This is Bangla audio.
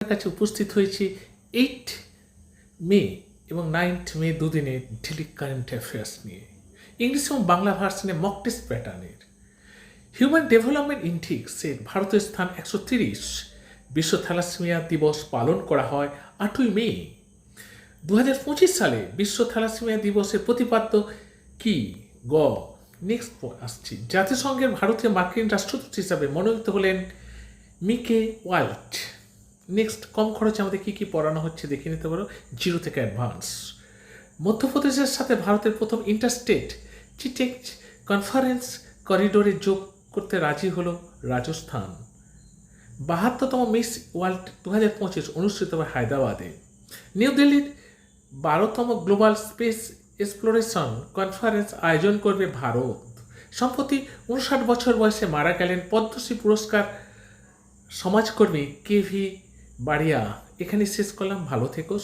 কাছে উপস্থিত হয়েছি 8 মে এবং 9 মে দুদিনে ডেলি কারেন্ট অ্যাফেয়ার্স নিয়ে ইংলিশ এবং বাংলা ভার্সনে মক টেস্ট প্যাটার্নের। হিউম্যান ডেভেলপমেন্ট ইন্ডেক্সের ভারতের স্থান 130। বিশ্ব থ্যালাসেমিয়া দিবস পালন করা হয় 8ই মে। 2025 সালে বিশ্ব থ্যালাসেমিয়া দিবসের প্রতিপাদ্য কি? গ। নেক্সট আসছি। জাতিসংঘের ভারতীয় মার্কিন রাষ্ট্রদূত হিসাবে মনোনীত হলেন মিকে ওয়াল্ট। নেক্সট, কম খরচে আমাদের কী কী পড়ানো হচ্ছে দেখে নিতে পারো, জিরো থেকে অ্যাডভান্স। মধ্যপ্রদেশের সাথে ভারতের প্রথম ইন্টারস্টেট চিটেক কনফারেন্স করিডোরে যোগ করতে রাজি হলো রাজস্থান। 72তম মিস ওয়ার্ল্ড 2025 অনুষ্ঠিত হবে হায়দ্রাবাদে। নিউ দিল্লির 12তম গ্লোবাল স্পেস এক্সপ্লোরেশন কনফারেন্স আয়োজন করবে ভারত। সম্প্রতি 59 বছর বয়সে মারা গেলেন পদ্মশ্রী পুরস্কার সমাজকর্মী KV বাড়িয়া। এখানে শেষ করলাম। ভালো থেকো।